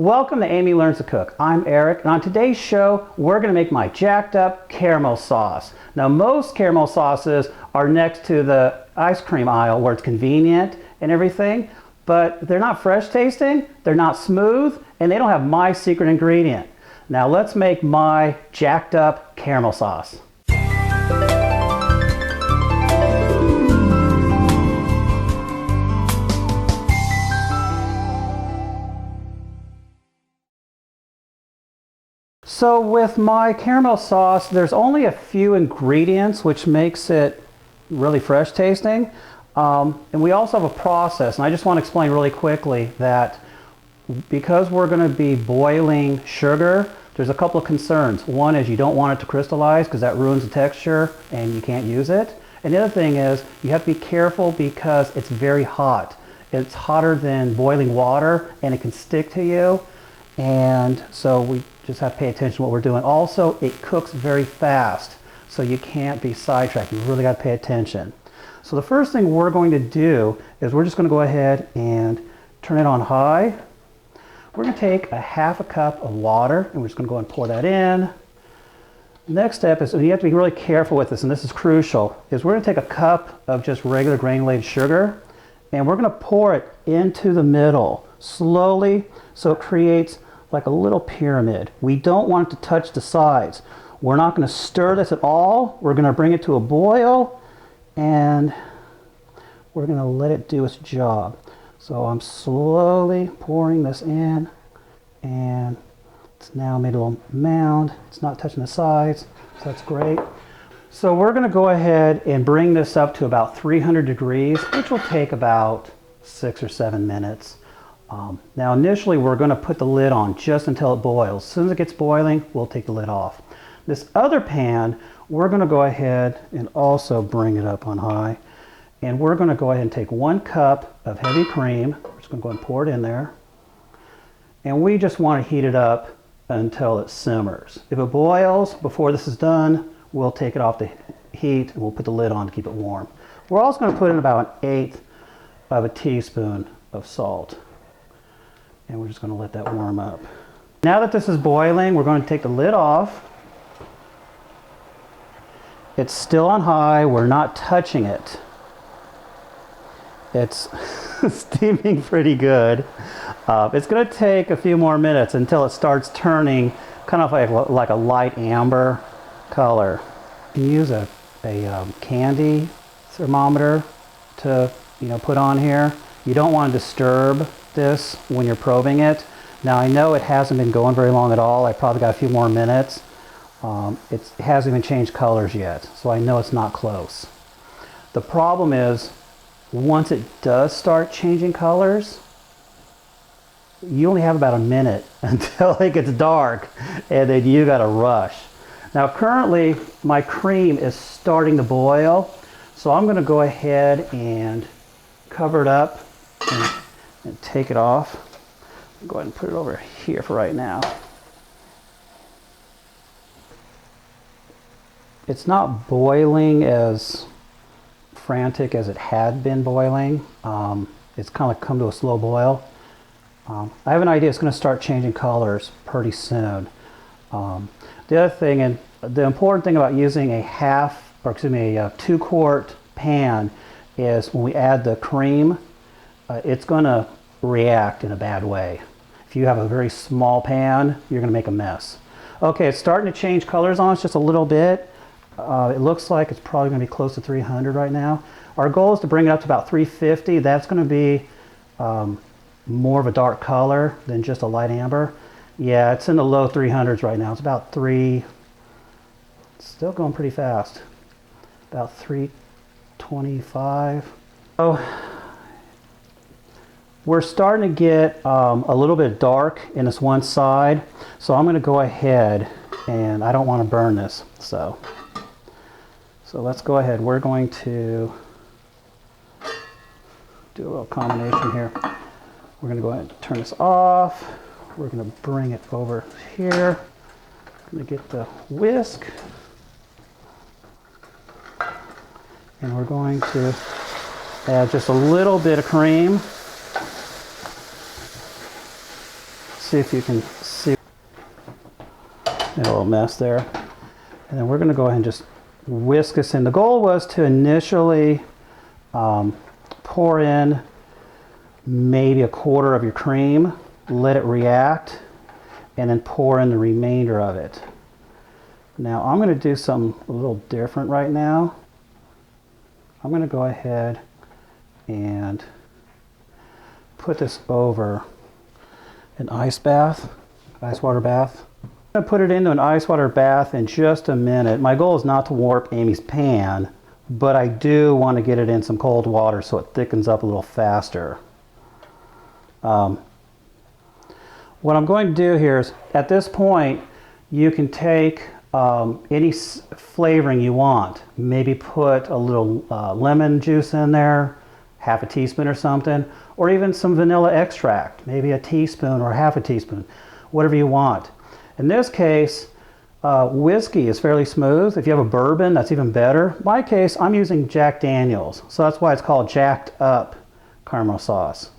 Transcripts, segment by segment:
Welcome to Amy Learns to Cook. I'm Eric, and on today's show, we're going to make my jacked up caramel sauce. Now, most caramel sauces are next to the ice cream aisle where it's convenient and everything, but they're not fresh tasting, they're not smooth, and they don't have my secret ingredient. Now, let's make my jacked up caramel sauce. So with my caramel sauce, there's only a few ingredients which makes it really fresh tasting. And we also have a process, and I just want to explain really quickly that because we're going to be boiling sugar, there's a couple of concerns. One is you don't want it to crystallize because that ruins the texture and you can't use it. And the other thing is you have to be careful because it's very hot. It's hotter than boiling water and it can stick to you. And so we just have to pay attention to what we're doing. Also, it cooks very fast, so you can't be sidetracked. You really got to pay attention. So the first thing we're going to do is we're just going to go ahead and turn it on high. We're going to take a half a cup of water, and we're just going to go and pour that in. Next step is, and you have to be really careful with this, and this is crucial, is we're going to take a cup of just regular granulated sugar, and we're going to pour it into the middle slowly so it creates like a little pyramid. We don't want it to touch the sides. We're not going to stir this at all. We're going to bring it to a boil and we're going to let it do its job. So I'm slowly pouring this in and it's now made a little mound. It's not touching the sides, so that's great. So we're going to go ahead and bring this up to about 300 degrees, which will take about 6 or 7 minutes. Now initially we're going to put the lid on just until it boils. As soon as it gets boiling, we'll take the lid off. This other pan, we're going to go ahead and also bring it up on high. And we're going to go ahead and take 1 cup of heavy cream. We're just going to go and pour it in there. And we just want to heat it up until it simmers. If it boils before this is done, we'll take it off the heat and we'll put the lid on to keep it warm. We're also going to put in about 1/8 of a teaspoon of salt. And we're just going to let that warm up. Now that this is boiling, we're going to take the lid off. It's still on high. We're not touching it. It's steaming pretty good. It's going to take a few more minutes until it starts turning kind of like a light amber color. You can use a candy thermometer to put on here. You don't want to disturb this when you're probing it. Now I know it hasn't been going very long at all. I probably got a few more minutes. It hasn't even changed colors yet, so I know it's not close. The problem is once it does start changing colors, you only have about a minute until it gets dark and then you gotta rush. Now currently my cream is starting to boil, so I'm gonna go ahead and cover it up and take it off. Go ahead and put it over here for right now. It's not boiling as frantic as it had been boiling. It's kind of come to a slow boil. I have an idea it's going to start changing colors pretty soon. The other thing, and the important thing about using a 2-quart pan is when we add the cream, it's going to react in a bad way. If you have a very small pan, you're going to make a mess. Okay, it's starting to change colors on us just a little bit. It looks like it's probably going to be close to 300 right now. Our goal is to bring it up to about 350. That's going to be more of a dark color than just a light amber. Yeah, it's in the low 300s right now. It's about it's still going pretty fast. About 325. So we're starting to get a little bit dark in this one side, so I'm going to go ahead, and I don't want to burn this, so let's go ahead. We're going to do a little combination here. We're going to go ahead and turn this off. We're going to bring it over here. I'm going to get the whisk, and we're going to add just a little bit of cream. see if you can see. Made a little mess there. And then we're going to go ahead and just whisk this in. The goal was to initially pour in maybe a quarter of your cream, let it react, and then pour in the remainder of it. Now I'm going to do something a little different right now. I'm going to go ahead and put this over an ice water bath. I'm going to put it into an ice water bath in just a minute. My goal is not to warp Amy's pan, but I do want to get it in some cold water so it thickens up a little faster. What I'm going to do here is, at this point, you can take any flavoring you want. Maybe put a little lemon juice in there, half a teaspoon or something, or even some vanilla extract, maybe a teaspoon or half a teaspoon, whatever you want. In this case, whiskey is fairly smooth. If you have a bourbon, that's even better. In my case, I'm using Jack Daniels, so that's why it's called jacked up caramel sauce.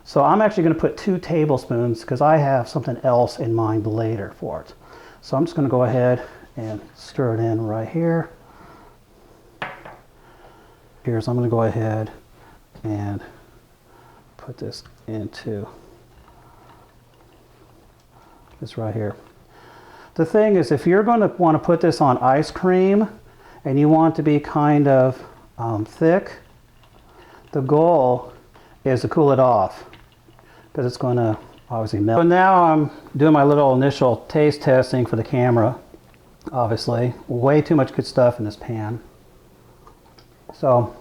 So I'm actually going to put 2 tablespoons because I have something else in mind later for it. So I'm just going to go ahead and stir it in right here. So I'm going to go ahead and put this into this right here. The thing is, if you're going to want to put this on ice cream and you want it to be kind of thick, the goal is to cool it off because it's going to obviously melt. So now I'm doing my little initial taste testing for the camera. Obviously, way too much good stuff in this pan. So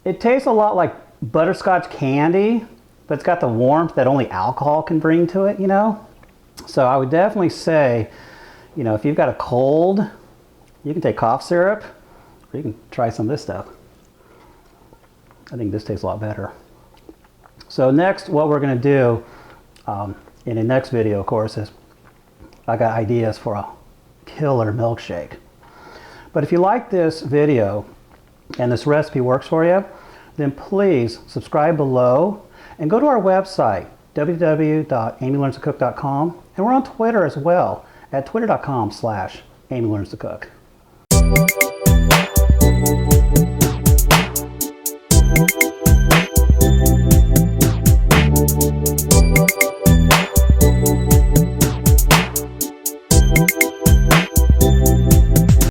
it tastes a lot like butterscotch candy, but it's got the warmth that only alcohol can bring to it, you know? So I would definitely say, you know, if you've got a cold, you can take cough syrup, or you can try some of this stuff. I think this tastes a lot better. So next, what we're going to do in the next video, of course, is I got ideas for a killer milkshake. But if you like this video and this recipe works for you, then please subscribe below and go to our website, www.amylearnstocook.com, and we're on Twitter as well at twitter.com/amylearnstocook.